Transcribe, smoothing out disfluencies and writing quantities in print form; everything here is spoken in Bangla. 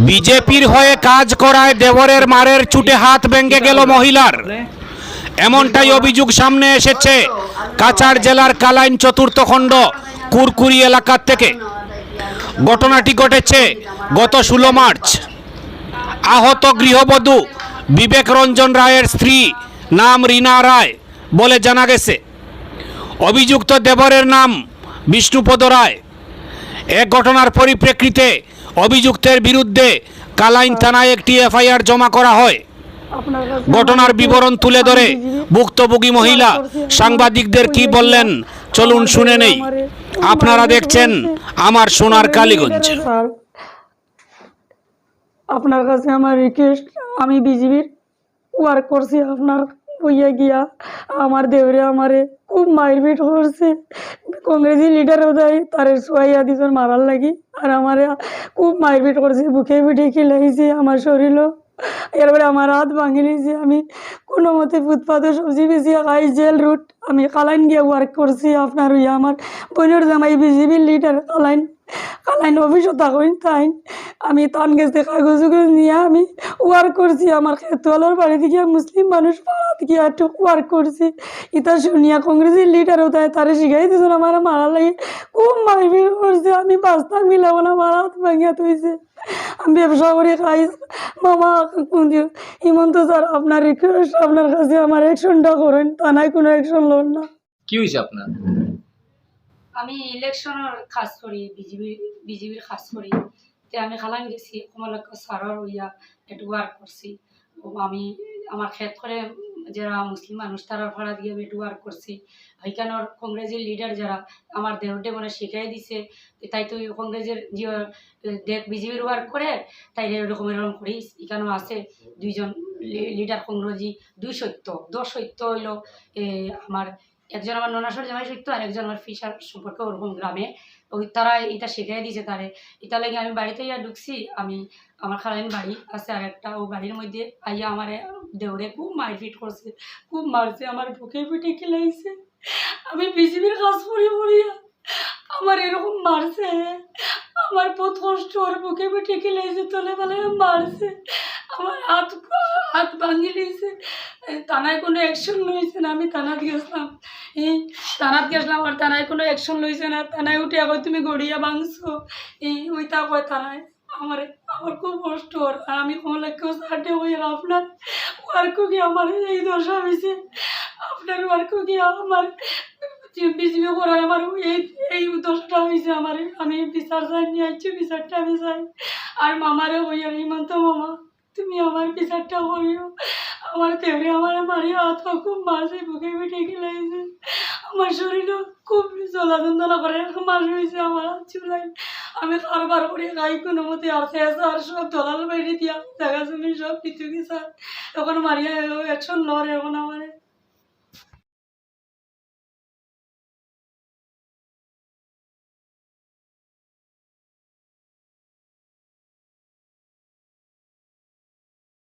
বিজেপির হয়ে কাজ করায় দেবরের মারের চুটে হাত ভেঙে গেল মহিলার। এমনটাই অভিযোগ সামনে এসেছে কাছাড় জেলার কালাইন চতুর্থ খণ্ড কুরকুরি এলাকা থেকে। ঘটনাটি ঘটেছে গত 16 মার্চ। আহত গৃহবধূ বিবেক রঞ্জন রায়ের স্ত্রী নাম রীনা রায় বলে জানা গেছে। অভিযুক্ত দেবরের নাম বিষ্ণুপদ রায়। এক ঘটনার পরিপ্রেক্ষিতে অভিযুক্তের বিরুদ্ধে কালাইন থানায় একটি এফআইআর জমা করা হয়। ঘটনার বিবরণ তুলে ধরে ভুক্তভোগী মহিলা সাংবাদিকদের কি বললেন চলুন শুনে নেই। আপনারা দেখছেন আমার সোনার কালীগঞ্জ। আপনার কাছে আমার রিকোয়েস্ট, আমি বিজেপির ওয়ার্ক করছি, আপনার বইয়া গিয়া আমার দেবরে আমারে খুব মারপিট করছে। কংগ্রেসি লিডারও দেয় তারে সোয়াইয়া দিজন মারার লাগি, আর আমারে খুব মারপিট করছে, বুকে পিঠে খিলাইছে আমার শরীরও। এরপরে আমার হাত ভাঙি নিয়েছে। আমি কোনো মতে ফুটপাতে সবজি বেশি খাই, জেল রুট। আমি কালাইন গিয়ে ওয়ার্ক করছি। আপনার ইয়া আমার বোনের জামাই বিজেপির লিডার কালাইন অফিসও থাকুন তাই আমি তান গেছে কাগজ নিয়ে আমি ওয়ার্ক করছি। আমার খেতওয়ালার বাড়ি থেকে মুসলিম মানুষ পাড়াত গিয়ে একটু ওয়ার্ক করছি। ইতা শুনিয়া কংগ্রেসের লিডারও তাই তারে শিখাই দিয়েছিল আমার মারা লাগে, খুব মারপিট করছে। আমি বাস্তা মিলাবো না, আমার হাত ভাঙিয়া তুইছে। আমি ব্যবসা করে খাই মামা। হিমন্ত স্যার, আপনার রিকোয়েস্ট, আপনার কাছে আমার অ্যাকশনটা করেন, থানায় কোনো অ্যাকশন লোন না। কি হয়েছে আপনার? আমি ইলেকশনের কাজ করি, বিজেপির কাজ করি। তো আমি খালান গেছি কমলাক্ষ সারর হইয়া একটু ওয়ার্ক করছি। আমি আমার ক্ষেত করে যারা মুসলিম মানুষ তারা ভাড়া দিয়ে আমি একটু ওয়ার্ক করছি। ওইখানের কংগ্রেসের লিডার যারা আমার দেহটে মানে শিখাই দিছে, তাই তো কংগ্রেসের যে দেখ বিজেপির ওয়ার্ক করে তাই এরকম এরকম করি। এখানেও আছে দুইজন লিডার কংগ্রেসি, 2 সত্য 10 সত্য হইল আমার একজন আমার ননাসর জামাই সত্য, আর একজন আমার ফিসার সম্পর্কে ওরকম গ্রামে। ওই তারা এটা শিখাই দিয়েছে তারে। এটা লাগে আমি বাড়িতে ইয়া ঢুকছি। আমি আমার খালাইন বাড়ি আছে আর একটা, ও বাড়ির মধ্যে আইয়া আমার দেওরে খুব মারপিট করছে, খুব মারছে, আমার বুকে পিঠে খেলাইছে। আমি বিজেপির কাজ করি বলিয়া আমার এরকম মারছে। আমার বহুত কষ্ট, ওর বুকে পিঠে খেলাইছে, তলে বেলে মারছে, আমার হাত ভাঙি দিয়েছে। থানায় কোনো অ্যাকশন লইছে না। আমি থানাত গেছিলাম, আর থানায় কোনো অ্যাকশন লইছে না। থানায় উঠে আবার তুমি গড়িয়া ভাঙছো, ওইটা কয় থানায়। আমার খুব কষ্ট। আর আমি কমলাক্ষ সাথে হয়ে আপনার ওয়ার্ক গিয়ে আমার এই দশা হয়েছে। আপনার ওয়ার্ক গিয়ে আমার বিজেপি করায় আমার এই দশটা হয়েছে। আমার আমি বিচার চাই নিয়ে আসছি, বিচারটা আমি চাই। আর মামারে হইয়া হিমন্ত মামা, তুমি আমার বিচারটা করিও। আমার দেহরে আমার মারিয়া হাত খুব মারছে, বুকে পিঠে খেলাইছে, আমার শরীরও খুব জ্বলা যন্ত্রণা করে। 1 মাস হয়েছে আমার হাত চুলাই। আমি কারবার করে খাই কোনো মতে, আর খেয়েছে আর সব দলাল বাইরে দিয়া জায়গা জমি সব কিছু গেছে। তখন মারিয়া অ্যাকশন লড়ে। এখন আমার